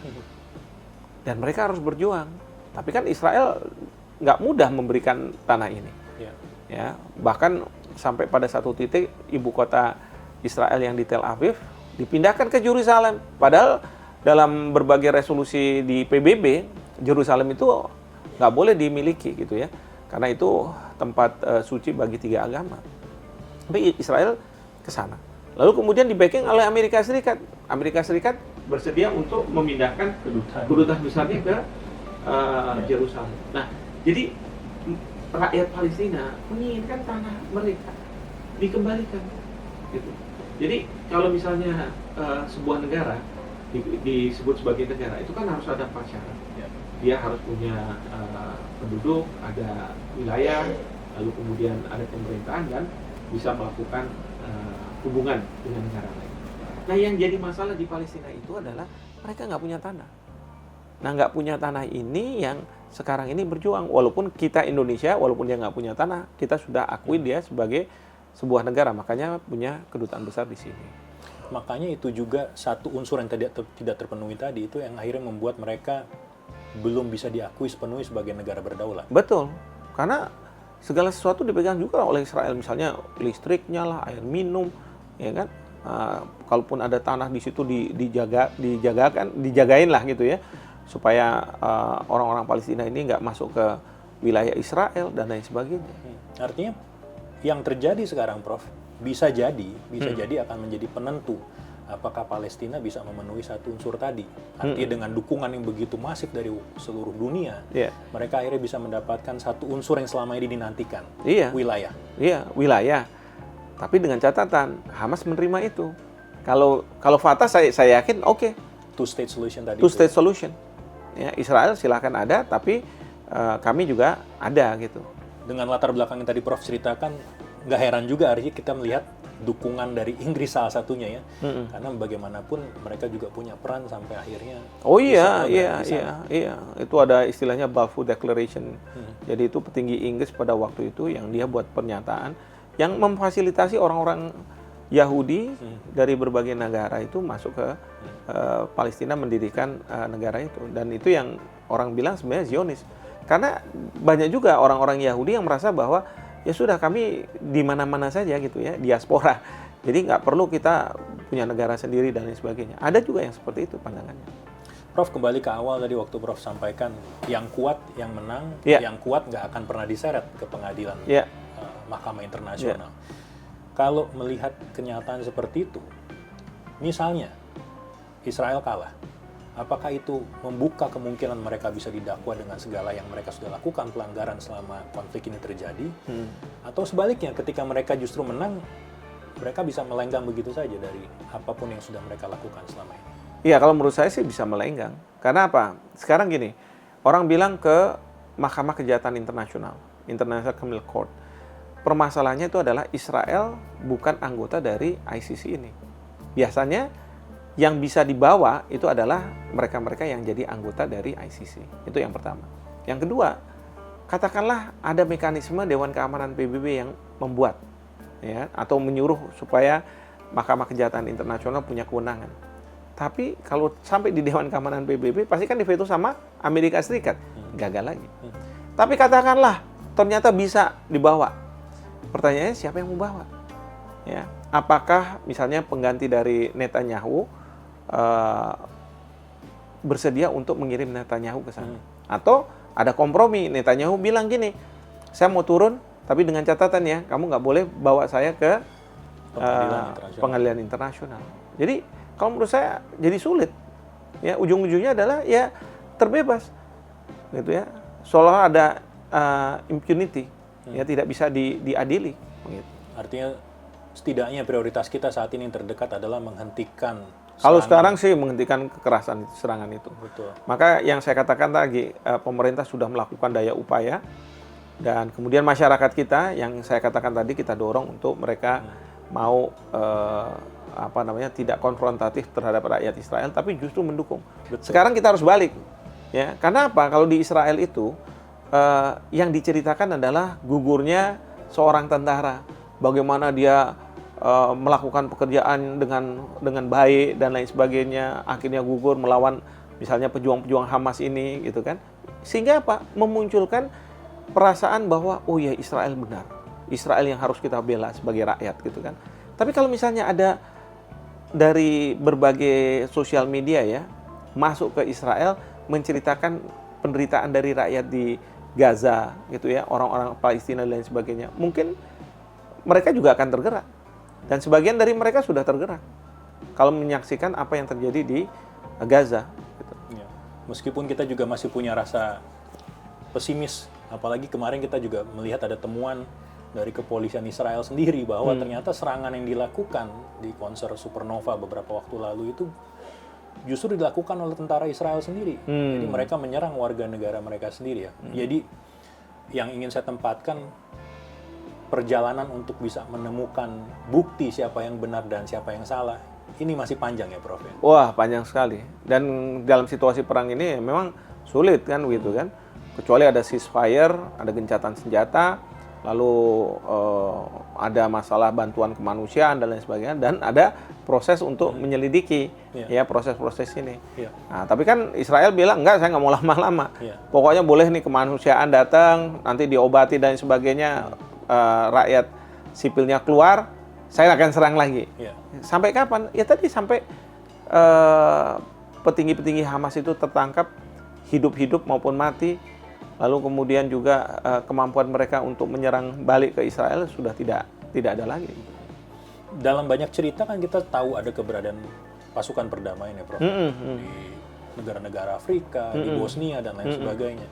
Dan mereka harus berjuang. Tapi kan Israel nggak mudah memberikan tanah ini. Ya, bahkan sampai pada satu titik ibu kota Israel yang di Tel Aviv dipindahkan ke Yerusalem. Padahal dalam berbagai resolusi di PBB, Yerusalem itu nggak boleh dimiliki gitu ya. Karena itu tempat suci bagi 3 agama. Tapi Israel ke sana. Lalu kemudian di backing oleh Amerika Serikat. Amerika Serikat bersedia untuk memindahkan kedutaan besarnya ke Yerusalem. Nah, jadi rakyat Palestina menginginkan tanah mereka dikembalikan. Gitu. Jadi kalau misalnya sebuah negara disebut sebagai negara, itu kan harus ada 4 syarat. Dia harus punya penduduk, ada wilayah, lalu kemudian ada pemerintahan dan bisa melakukan hubungan dengan negara lain. Nah, yang jadi masalah di Palestina itu adalah mereka nggak punya tanah. Nah, nggak punya tanah ini yang sekarang ini berjuang. Walaupun kita Indonesia, walaupun dia nggak punya tanah, kita sudah akui dia sebagai sebuah negara. Makanya punya kedutaan besar di sini. Makanya itu juga satu unsur yang tidak terpenuhi tadi, itu yang akhirnya membuat mereka belum bisa diakui sepenuhnya sebagai negara berdaulat. Betul, karena segala sesuatu dipegang juga oleh Israel, misalnya listriknya lah, air minum, ya kan. Kalaupun ada tanah di situ dijagain lah gitu ya, supaya orang-orang Palestina ini nggak masuk ke wilayah Israel dan lain sebagainya. Artinya yang terjadi sekarang, Prof, bisa jadi akan menjadi penentu apakah Palestina bisa memenuhi satu unsur tadi. Artinya dengan dukungan yang begitu masif dari seluruh dunia, mereka akhirnya bisa mendapatkan satu unsur yang selama ini dinantikan, wilayah. Iya, wilayah. Tapi dengan catatan Hamas menerima itu. Kalau Fatah saya yakin oke. Two state solution tadi. Two state solution. Ya, Israel silahkan ada, tapi kami juga ada gitu. Dengan latar belakang yang tadi Prof ceritakan, nggak heran juga artinya kita melihat dukungan dari Inggris salah satunya ya. Karena bagaimanapun mereka juga punya peran sampai akhirnya. Oh iya. Itu ada istilahnya Balfour Declaration. Jadi itu petinggi Inggris pada waktu itu yang dia buat pernyataan yang memfasilitasi orang-orang Yahudi dari berbagai negara itu masuk ke Palestina mendirikan negara itu. Dan itu yang orang bilang sebenarnya Zionis. Karena banyak juga orang-orang Yahudi yang merasa bahwa ya sudah kami di mana-mana saja gitu ya, diaspora. Jadi nggak perlu kita punya negara sendiri dan lain sebagainya. Ada juga yang seperti itu pandangannya. Prof, kembali ke awal tadi waktu Prof sampaikan yang kuat yang menang, yang kuat nggak akan pernah diseret ke pengadilan Mahkamah Internasional. Kalau melihat kenyataan seperti itu, misalnya Israel kalah, apakah itu membuka kemungkinan mereka bisa didakwa dengan segala yang mereka sudah lakukan pelanggaran selama konflik ini terjadi? Atau sebaliknya, ketika mereka justru menang, mereka bisa melenggang begitu saja dari apapun yang sudah mereka lakukan selama ini? Iya, kalau menurut saya sih bisa melenggang. Karena apa? Sekarang gini, orang bilang ke Mahkamah Kejahatan Internasional, International Criminal Court. Permasalahannya itu adalah Israel bukan anggota dari ICC ini. Biasanya yang bisa dibawa itu adalah mereka-mereka yang jadi anggota dari ICC. Itu yang pertama. Yang kedua, katakanlah ada mekanisme Dewan Keamanan PBB yang membuat ya, atau menyuruh supaya Mahkamah Kejahatan Internasional punya kewenangan. Tapi kalau sampai di Dewan Keamanan PBB pasti kan diveto sama Amerika Serikat. Gagal lagi. Tapi katakanlah ternyata bisa dibawa. Pertanyaannya siapa yang membawa? Ya, apakah misalnya pengganti dari Netanyahu bersedia untuk mengirim Netanyahu ke sana? Atau ada kompromi, Netanyahu bilang gini, saya mau turun, tapi dengan catatan ya, kamu nggak boleh bawa saya ke pengadilan internasional. Jadi kalau menurut saya jadi sulit. Ya, ujung-ujungnya adalah ya terbebas, gitu ya. Seolah ada impunity, ya tidak bisa diadili. Gitu. Artinya setidaknya prioritas kita saat ini yang terdekat adalah menghentikan. Kalau sekarang sih menghentikan kekerasan serangan itu. Betul. Maka yang saya katakan tadi, pemerintah sudah melakukan daya upaya dan kemudian masyarakat kita yang saya katakan tadi kita dorong untuk mereka mau tidak konfrontatif terhadap rakyat Israel, tapi justru mendukung. Betul. Sekarang kita harus balik, ya. Karena apa? Kalau di Israel itu yang diceritakan adalah gugurnya seorang tentara, bagaimana dia melakukan pekerjaan dengan baik dan lain sebagainya, akhirnya gugur melawan misalnya pejuang-pejuang Hamas ini, gitu kan? Sehingga apa? Memunculkan perasaan bahwa oh ya Israel benar, Israel yang harus kita bela sebagai rakyat, gitu kan? Tapi kalau misalnya ada dari berbagai sosial media ya masuk ke Israel menceritakan penderitaan dari rakyat di Gaza, gitu ya, orang-orang Palestina dan lain sebagainya, mungkin mereka juga akan tergerak. Dan sebagian dari mereka sudah tergerak kalau menyaksikan apa yang terjadi di Gaza. Gitu. Ya. Meskipun kita juga masih punya rasa pesimis, apalagi kemarin kita juga melihat ada temuan dari kepolisian Israel sendiri bahwa ternyata serangan yang dilakukan di konser Supernova beberapa waktu lalu itu justru dilakukan oleh tentara Israel sendiri. Jadi mereka menyerang warga negara mereka sendiri ya. Jadi yang ingin saya tempatkan, perjalanan untuk bisa menemukan bukti siapa yang benar dan siapa yang salah, ini masih panjang ya Prof? Ya? Wah, panjang sekali. Dan dalam situasi perang ini memang sulit kan gitu kan. Kecuali ada ceasefire, ada gencatan senjata, lalu ada masalah bantuan kemanusiaan dan lain sebagainya, dan ada proses untuk menyelidiki ya proses-proses ini. Nah, tapi kan Israel bilang enggak, saya nggak mau lama-lama. Pokoknya boleh nih kemanusiaan datang, nanti diobati dan sebagainya, rakyat sipilnya keluar, saya akan serang lagi. Sampai kapan? Ya tadi sampai petinggi-petinggi Hamas itu tertangkap hidup-hidup maupun mati. Lalu kemudian juga kemampuan mereka untuk menyerang balik ke Israel sudah tidak ada lagi. Dalam banyak cerita kan kita tahu ada keberadaan pasukan perdamaian ya Prof. Di negara-negara Afrika, di Bosnia dan lain sebagainya.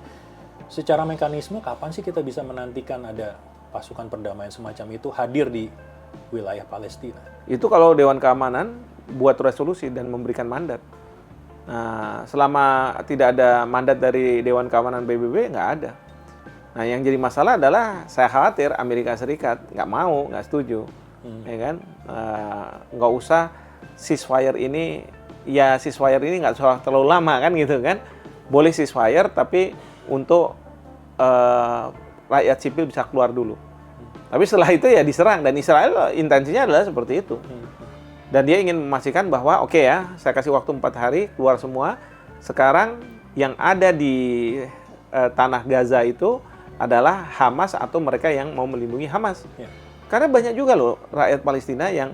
Secara mekanisme kapan sih kita bisa menantikan ada pasukan perdamaian semacam itu hadir di wilayah Palestina? Itu kalau Dewan Keamanan buat resolusi dan memberikan mandat. Nah, selama tidak ada mandat dari Dewan Keamanan PBB, nggak ada. Nah, yang jadi masalah adalah saya khawatir Amerika Serikat nggak setuju, ya kan? Nggak usah ceasefire ini, ya ceasefire ini nggak usah terlalu lama kan gitu kan? Boleh ceasefire, tapi untuk rakyat sipil bisa keluar dulu. Tapi setelah itu ya diserang, dan Israel intensinya adalah seperti itu. Dan dia ingin memastikan bahwa oke ya, saya kasih waktu 4 hari, keluar semua. Sekarang yang ada di tanah Gaza itu adalah Hamas atau mereka yang mau melindungi Hamas. Karena banyak juga loh rakyat Palestina yang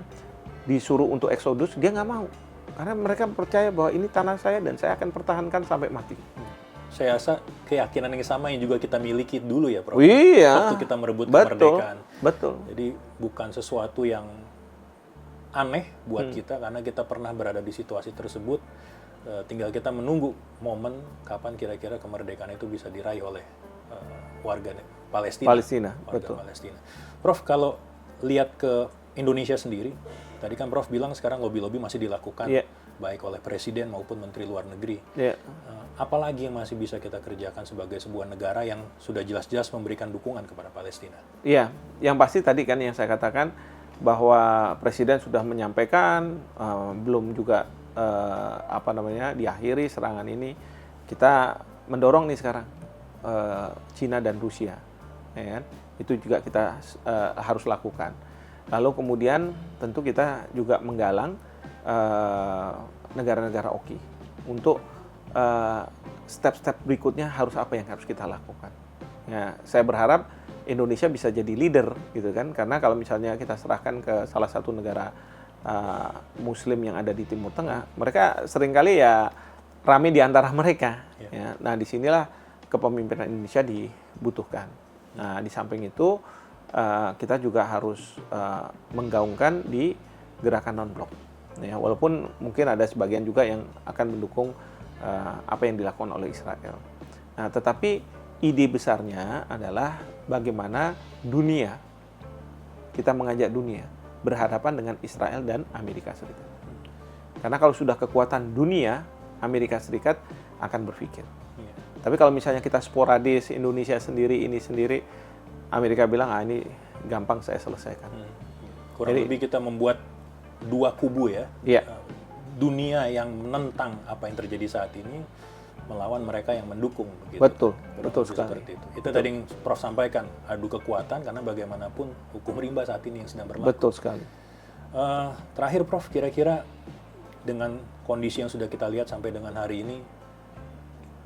disuruh untuk eksodus, dia nggak mau. Karena mereka percaya bahwa ini tanah saya dan saya akan pertahankan sampai mati. Saya rasa keyakinan yang sama yang juga kita miliki dulu ya Prof. Iya. Waktu kita merebut kemerdekaan. Betul. Jadi bukan sesuatu yang aneh buat kita karena kita pernah berada di situasi tersebut. Tinggal kita menunggu momen kapan kira-kira kemerdekaan itu bisa diraih oleh warga Palestina. Warga betul. Palestina. Prof, kalau lihat ke Indonesia sendiri, tadi kan Prof bilang sekarang lobby-lobby masih dilakukan, baik oleh presiden maupun menteri luar negeri. Apalagi yang masih bisa kita kerjakan sebagai sebuah negara yang sudah jelas-jelas memberikan dukungan kepada Palestina? Iya, yang pasti tadi kan yang saya katakan, bahwa presiden sudah menyampaikan, belum juga diakhiri serangan ini. Kita mendorong nih sekarang Cina dan Rusia, ya kan? Itu juga kita harus lakukan. Lalu kemudian tentu kita juga menggalang negara-negara oki untuk step-step berikutnya harus apa yang harus kita lakukan. Ya, saya berharap Indonesia bisa jadi leader gitu kan, karena kalau misalnya kita serahkan ke salah satu negara Muslim yang ada di Timur Tengah, mereka seringkali ya rame di antara mereka. Ya. Nah, disinilah kepemimpinan Indonesia dibutuhkan. Nah, di samping itu kita juga harus menggaungkan di gerakan non-blok. Ya, walaupun mungkin ada sebagian juga yang akan mendukung apa yang dilakukan oleh Israel. Nah, tetapi ide besarnya adalah bagaimana dunia, kita mengajak dunia berhadapan dengan Israel dan Amerika Serikat. Karena kalau sudah kekuatan dunia, Amerika Serikat akan berpikir. Tapi kalau misalnya kita sporadis, Indonesia sendiri, ini sendiri, Amerika bilang, ini gampang saya selesaikan. Kurang lebih kita membuat dua kubu ya. Dunia yang menentang apa yang terjadi saat ini, melawan mereka yang mendukung. Begitu. Betul sekali. Seperti itu tadi yang Prof sampaikan, adu kekuatan karena bagaimanapun hukum rimba saat ini yang sedang berlaku. Betul sekali. Terakhir Prof, kira-kira dengan kondisi yang sudah kita lihat sampai dengan hari ini,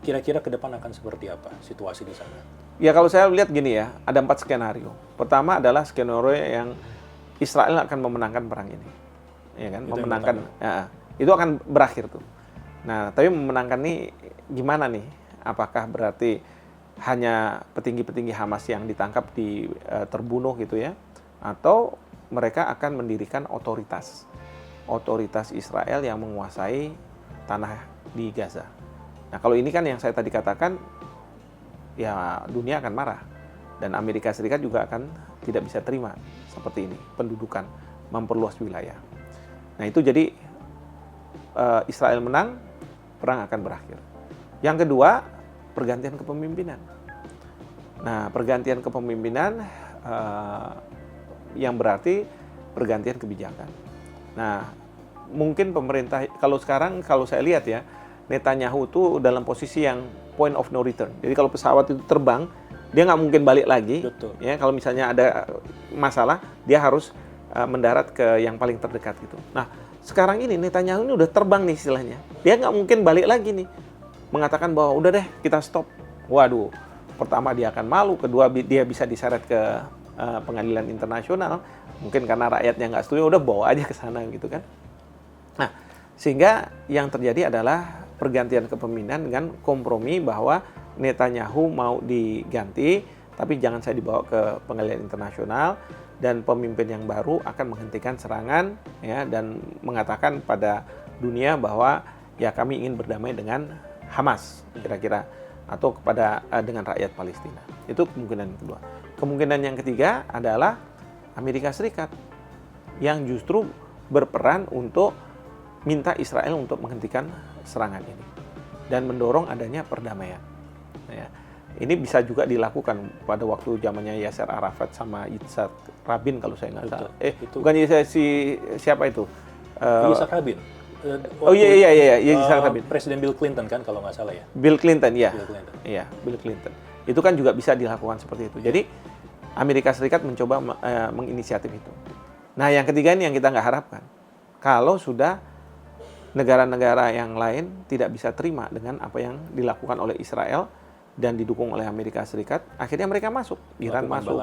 kira-kira ke depan akan seperti apa situasi di sana? Ya kalau saya lihat gini ya, ada 4 skenario. Pertama adalah skenario yang Israel akan memenangkan perang ini. Ya kan? Itu akan berakhir tuh. Nah, tapi memenangkan nih gimana nih? Apakah berarti hanya petinggi-petinggi Hamas yang ditangkap terbunuh gitu ya? atau mereka akan mendirikan otoritas Israel yang menguasai tanah di Gaza. Nah, kalau ini kan yang saya tadi katakan, ya dunia akan marah dan Amerika Serikat juga akan tidak bisa terima seperti ini, pendudukan memperluas wilayah. Nah, itu jadi Israel menang, perang akan berakhir. Yang kedua, pergantian kepemimpinan. Nah, pergantian kepemimpinan yang berarti pergantian kebijakan. Nah, mungkin pemerintah, kalau sekarang, kalau saya lihat ya, Netanyahu itu dalam posisi yang point of no return. Jadi kalau pesawat itu terbang, dia nggak mungkin balik lagi. Betul. Ya, kalau misalnya ada masalah, dia harus mendarat ke yang paling terdekat gitu. Nah, sekarang ini Netanyahu ini udah terbang nih istilahnya. Dia nggak mungkin balik lagi nih, mengatakan bahwa udah deh kita stop. Waduh, pertama dia akan malu, kedua dia bisa diseret ke pengadilan internasional, mungkin karena rakyatnya nggak setuju, udah bawa aja ke sana gitu kan. Nah, sehingga yang terjadi adalah pergantian kepemimpinan dengan kompromi bahwa Netanyahu mau diganti, tapi jangan saya dibawa ke pengadilan internasional, dan pemimpin yang baru akan menghentikan serangan ya, dan mengatakan pada dunia bahwa ya kami ingin berdamai dengan Hamas kira-kira, atau kepada dengan rakyat Palestina. Itu kemungkinan yang kedua. Kemungkinan yang ketiga adalah Amerika Serikat yang justru berperan untuk minta Israel untuk menghentikan serangan ini dan mendorong adanya perdamaian. Ya, ini bisa juga dilakukan pada waktu zamannya Yasser Arafat sama Yitzhak Rabin kalau saya nggak salah. Bukan siapa itu? Yitzhak Rabin. Iya, Yitzhak Rabin. Presiden Bill Clinton kan kalau nggak salah ya. Bill Clinton, ya. Bill Clinton. Itu kan juga bisa dilakukan seperti itu. Jadi Amerika Serikat mencoba menginisiatif itu. Nah, yang ketiga ini yang kita nggak harapkan. Kalau sudah negara-negara yang lain tidak bisa terima dengan apa yang dilakukan oleh Israel dan didukung oleh Amerika Serikat, akhirnya mereka masuk, Iran masuk,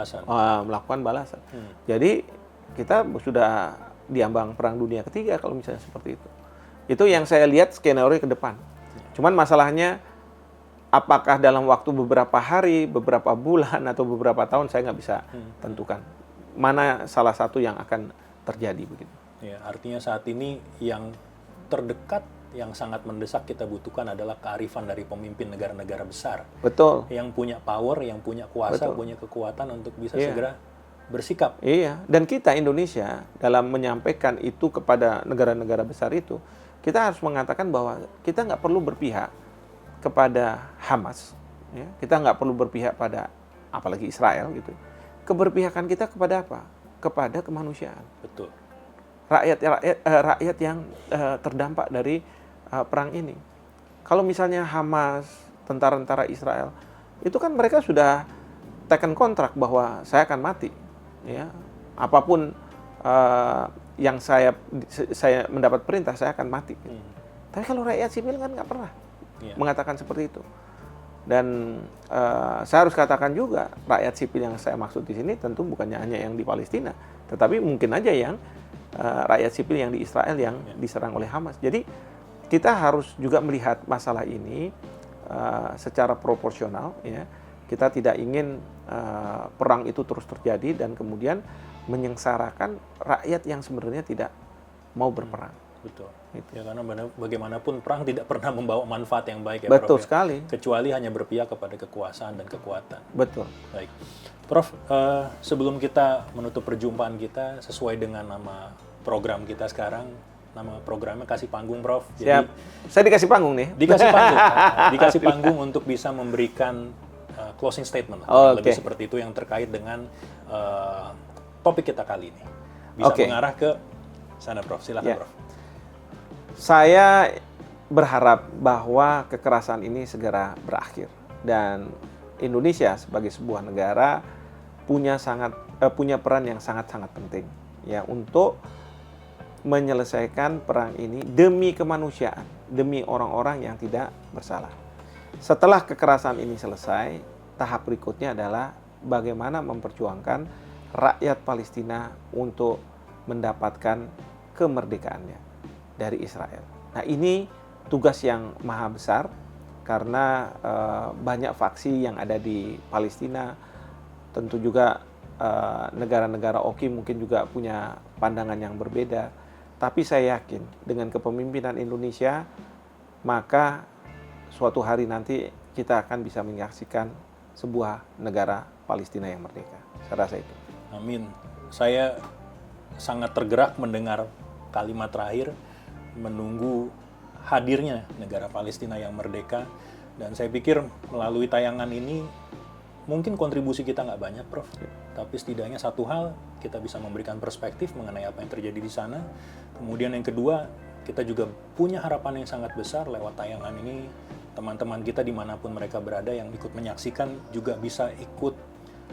melakukan balasan. Jadi kita sudah diambang perang dunia ketiga kalau misalnya seperti itu. Itu yang saya lihat skenario ke depan. Cuman masalahnya, apakah dalam waktu beberapa hari, beberapa bulan, atau beberapa tahun, saya nggak bisa tentukan. Mana salah satu yang akan terjadi begitu. Ya, artinya saat ini yang terdekat, yang sangat mendesak kita butuhkan adalah kearifan dari pemimpin negara-negara besar. Betul. Yang punya power, yang punya kuasa, punya kekuatan untuk bisa segera bersikap. Iya, dan kita Indonesia dalam menyampaikan itu kepada negara-negara besar itu, kita harus mengatakan bahwa kita nggak perlu berpihak kepada Hamas, ya. Kita nggak perlu berpihak pada apalagi Israel gitu. Keberpihakan kita kepada apa? Kepada kemanusiaan. Betul. Rakyat yang terdampak dari perang ini. Kalau misalnya Hamas, tentara-tentara Israel, itu kan mereka sudah taken kontrak bahwa saya akan mati, ya. Apapun yang saya mendapat perintah, saya akan mati. Tapi kalau rakyat sipil kan nggak pernah mengatakan seperti itu. Dan saya harus katakan juga, rakyat sipil yang saya maksud di sini tentu bukannya hanya yang di Palestina, tetapi mungkin aja yang rakyat sipil yang di Israel yang diserang oleh Hamas. Jadi kita harus juga melihat masalah ini secara proporsional, ya. Kita tidak ingin perang itu terus terjadi dan kemudian menyengsarakan rakyat yang sebenarnya tidak mau berperang. Betul. Gitu. Ya, karena bagaimanapun perang tidak pernah membawa manfaat yang baik ya, Betul Prof. sekali. Kecuali hanya berpihak kepada kekuasaan dan kekuatan. Betul. Baik. Prof, sebelum kita menutup perjumpaan kita sesuai dengan nama program kita sekarang, nama programnya Kasih Panggung, Prof. Siap. Jadi, saya dikasih panggung nih. Dikasih panggung. Dikasih panggung untuk bisa memberikan closing statement. Lebih seperti itu yang terkait dengan topik kita kali ini. Bisa mengarah ke sana, Prof. Silakan, Prof. Saya berharap bahwa kekerasan ini segera berakhir dan Indonesia sebagai sebuah negara punya peran yang sangat-sangat penting, ya, untuk menyelesaikan perang ini demi kemanusiaan, demi orang-orang yang tidak bersalah. Setelah kekerasan ini selesai, tahap berikutnya adalah bagaimana memperjuangkan rakyat Palestina untuk mendapatkan kemerdekaannya dari Israel. Nah, ini tugas yang maha besar karena banyak faksi yang ada di Palestina, tentu juga negara-negara oki mungkin juga punya pandangan yang berbeda. Tapi saya yakin dengan kepemimpinan Indonesia, maka suatu hari nanti kita akan bisa menyaksikan sebuah negara Palestina yang merdeka. Saya rasa itu. Amin. Saya sangat tergerak mendengar kalimat terakhir, menunggu hadirnya negara Palestina yang merdeka. Dan saya pikir melalui tayangan ini, mungkin kontribusi kita nggak banyak, Prof. Tapi setidaknya satu hal, kita bisa memberikan perspektif mengenai apa yang terjadi di sana. Kemudian yang kedua, kita juga punya harapan yang sangat besar lewat tayangan ini. Teman-teman kita dimanapun mereka berada yang ikut menyaksikan juga bisa ikut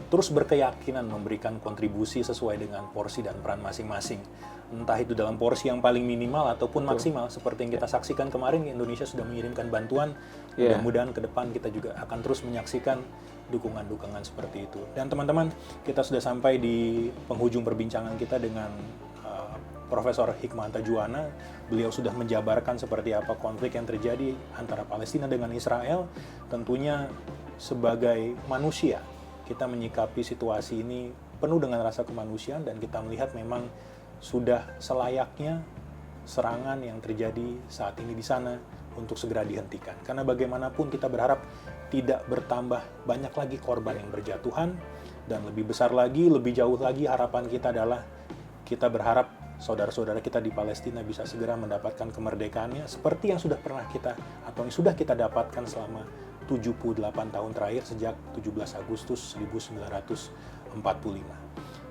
terus berkeyakinan memberikan kontribusi sesuai dengan porsi dan peran masing-masing. Entah itu dalam porsi yang paling minimal ataupun maksimal. Seperti yang kita saksikan kemarin, Indonesia sudah mengirimkan bantuan. Mudah-mudahan ke depan kita juga akan terus menyaksikan dukungan-dukungan seperti itu. Dan teman-teman, kita sudah sampai di penghujung perbincangan kita dengan Profesor Hikmahanto Juwana. Beliau sudah menjabarkan seperti apa konflik yang terjadi antara Palestina dengan Israel. Tentunya sebagai manusia, kita menyikapi situasi ini penuh dengan rasa kemanusiaan dan kita melihat memang sudah selayaknya serangan yang terjadi saat ini di sana untuk segera dihentikan. Karena bagaimanapun kita berharap tidak bertambah banyak lagi korban yang berjatuhan, dan lebih besar lagi, lebih jauh lagi harapan kita adalah kita berharap saudara-saudara kita di Palestina bisa segera mendapatkan kemerdekaannya seperti yang sudah pernah kita atau yang sudah kita dapatkan selama 78 tahun terakhir sejak 17 Agustus 1945.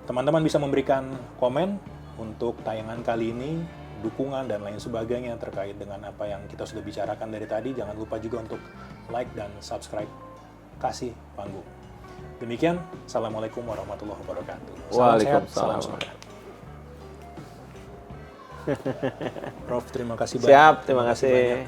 Teman-teman bisa memberikan komen untuk tayangan kali ini, dukungan dan lain sebagainya terkait dengan apa yang kita sudah bicarakan dari tadi. Jangan lupa juga untuk like dan subscribe Kasih Panggung. Demikian, Assalamualaikum warahmatullahi wabarakatuh. Salam sehat, salam semangat. Prof, terima kasih banyak. Siap, terima kasih.